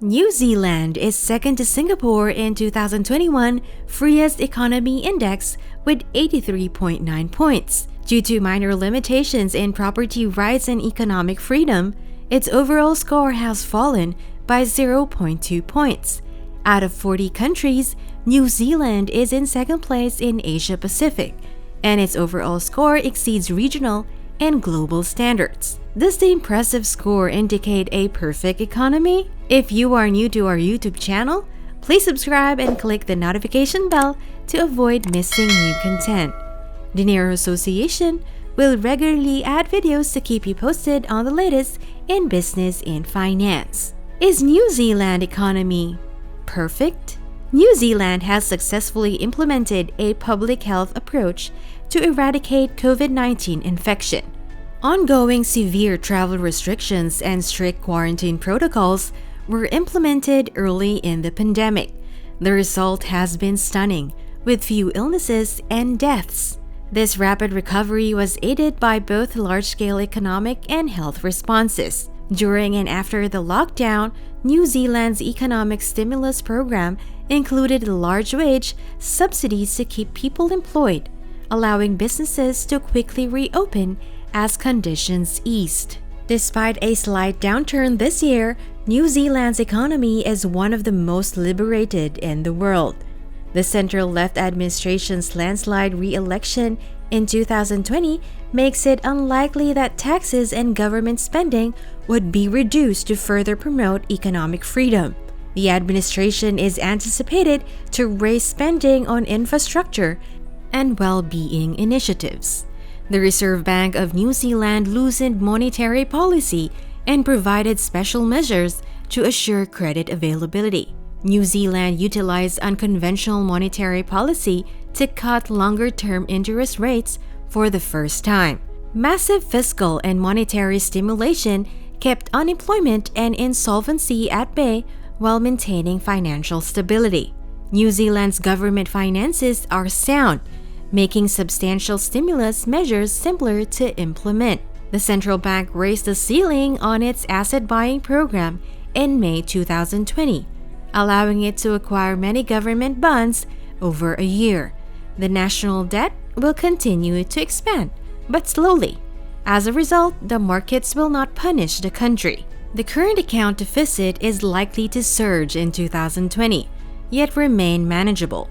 New Zealand is second to Singapore in 2021 Freest Economy Index with 83.9 points. Due to minor limitations in property rights and economic freedom, its overall score has fallen by 0.2 points. Out of 40 countries, New Zealand is in second place in Asia Pacific, and its overall score exceeds regional and global standards. Does the impressive score indicate a perfect economy? If you are new to our YouTube channel, please subscribe and click the notification bell to avoid missing new content. Dinero Association will regularly add videos to keep you posted on the latest in business and finance. Is New Zealand economy perfect? New Zealand has successfully implemented a public health approach to eradicate COVID-19 infection. Ongoing severe travel restrictions and strict quarantine protocols were implemented early in the pandemic. The result has been stunning, with few illnesses and deaths. This rapid recovery was aided by both large-scale economic and health responses. During and after the lockdown, New Zealand's economic stimulus program included large wage subsidies to keep people employed, allowing businesses to quickly reopen as conditions eased. Despite a slight downturn this year, New Zealand's economy is one of the most liberated in the world. The centre-left administration's landslide re-election in 2020 makes it unlikely that taxes and government spending would be reduced to further promote economic freedom. The administration is anticipated to raise spending on infrastructure and well-being initiatives. The Reserve Bank of New Zealand loosened monetary policy and provided special measures to assure credit availability. New Zealand utilized unconventional monetary policy to cut longer-term interest rates for the first time. Massive fiscal and monetary stimulation kept unemployment and insolvency at bay while maintaining financial stability. New Zealand's government finances are sound, making substantial stimulus measures simpler to implement. The central bank raised the ceiling on its asset buying program in May 2020, allowing it to acquire many government bonds over a year. The national debt will continue to expand, but slowly. As a result, the markets will not punish the country. The current account deficit is likely to surge in 2020, yet remain manageable.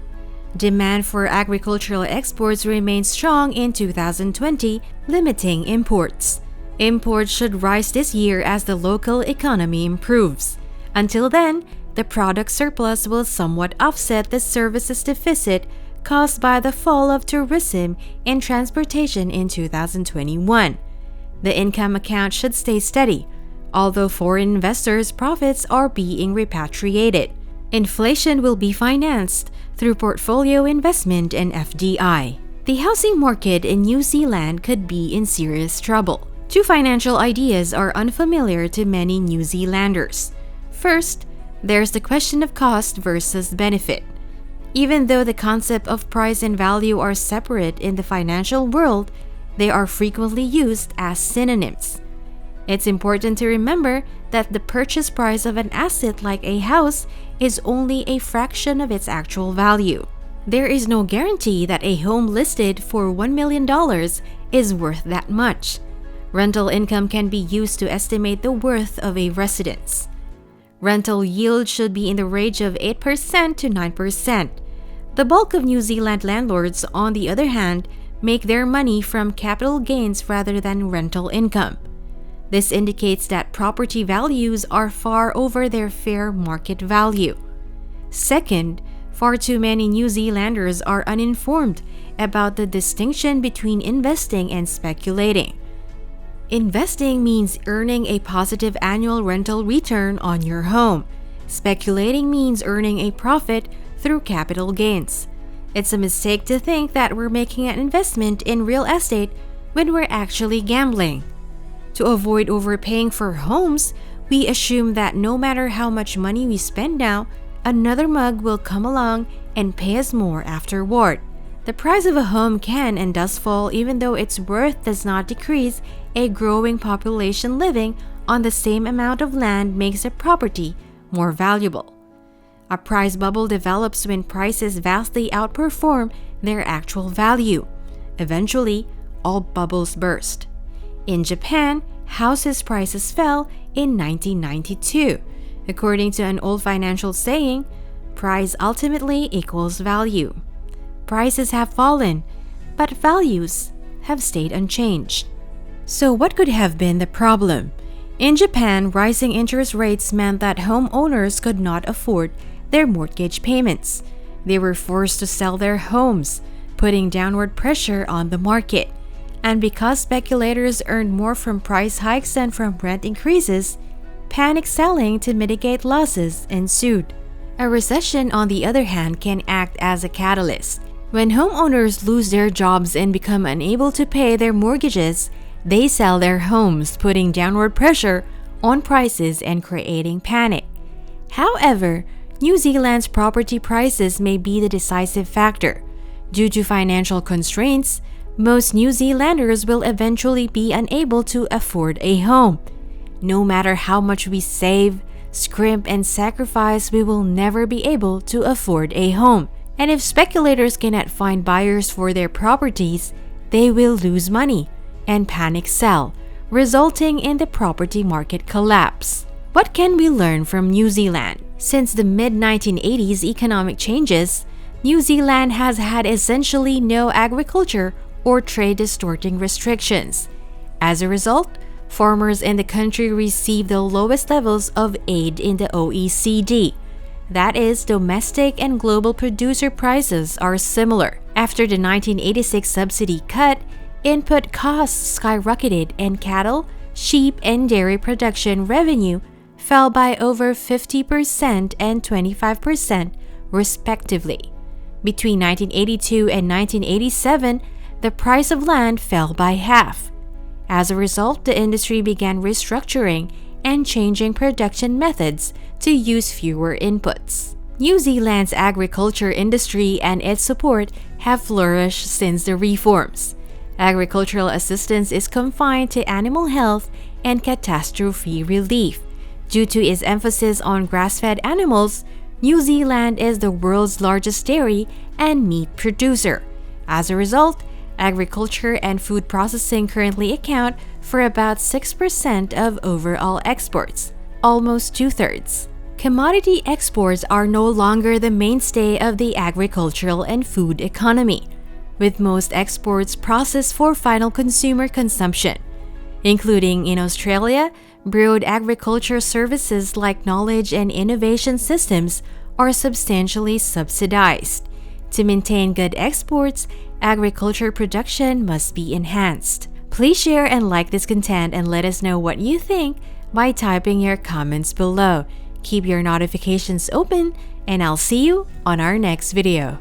Demand for agricultural exports remains strong in 2020, limiting imports. Imports should rise this year as the local economy improves. Until then, the product surplus will somewhat offset the services deficit caused by the fall of tourism and transportation in 2021. The income account should stay steady, although foreign investors' profits are being repatriated. Inflation will be financed through portfolio investment and FDI. The housing market in New Zealand could be in serious trouble. Two financial ideas are unfamiliar to many New Zealanders. First, there's the question of cost versus benefit. Even though the concept of price and value are separate in the financial world, they are frequently used as synonyms. It's important to remember that the purchase price of an asset like a house is only a fraction of its actual value. There is no guarantee that a home listed for $1 million is worth that much. Rental income can be used to estimate the worth of a residence. Rental yield should be in the range of 8% to 9%. The bulk of New Zealand landlords, on the other hand, make their money from capital gains rather than rental income. This indicates that property values are far over their fair market value. Second, far too many New Zealanders are uninformed about the distinction between investing and speculating. Investing means earning a positive annual rental return on your home. Speculating means earning a profit through capital gains. It's a mistake to think that we're making an investment in real estate when we're actually gambling. To avoid overpaying for homes, we assume that no matter how much money we spend now, another mug will come along and pay us more afterward. The price of a home can and does fall even though its worth does not decrease. A growing population living on the same amount of land makes a property more valuable. A price bubble develops when prices vastly outperform their actual value. Eventually, all bubbles burst. In Japan, houses prices fell in 1992. According to an old financial saying, price ultimately equals value. Prices have fallen, but values have stayed unchanged. So what could have been the problem? In Japan, rising interest rates meant that homeowners could not afford their mortgage payments. They were forced to sell their homes, putting downward pressure on the market. And because speculators earned more from price hikes than from rent increases, panic selling to mitigate losses ensued. A recession, on the other hand, can act as a catalyst. When homeowners lose their jobs and become unable to pay their mortgages, they sell their homes, putting downward pressure on prices and creating panic. However, New Zealand's property prices may be the decisive factor. Due to financial constraints, most New Zealanders will eventually be unable to afford a home. No matter how much we save, scrimp, and sacrifice, we will never be able to afford a home. And if speculators cannot find buyers for their properties, they will lose money and panic sell, resulting in the property market collapse. What can we learn from New Zealand? Since the mid-1980s economic changes, New Zealand has had essentially no agriculture or trade-distorting restrictions. As a result, farmers in the country receive the lowest levels of aid in the OECD. That is, domestic and global producer prices are similar. After the 1986 subsidy cut, input costs skyrocketed and cattle, sheep, and dairy production revenue fell by over 50% and 25%, respectively. Between 1982 and 1987, the price of land fell by half. As a result, the industry began restructuring and changing production methods to use fewer inputs. New Zealand's agriculture industry and its support have flourished since the reforms. Agricultural assistance is confined to animal health and catastrophe relief. Due to its emphasis on grass-fed animals, New Zealand is the world's largest dairy and meat producer. As a result, agriculture and food processing currently account for about 6% of overall exports, almost two-thirds. Commodity exports are no longer the mainstay of the agricultural and food economy, with most exports processed for final consumer consumption. Including in Australia, broad agriculture services like knowledge and innovation systems are substantially subsidized. To maintain good exports, agriculture production must be enhanced. Please share and like this content and let us know what you think by typing your comments below. Keep your notifications open, and I'll see you on our next video.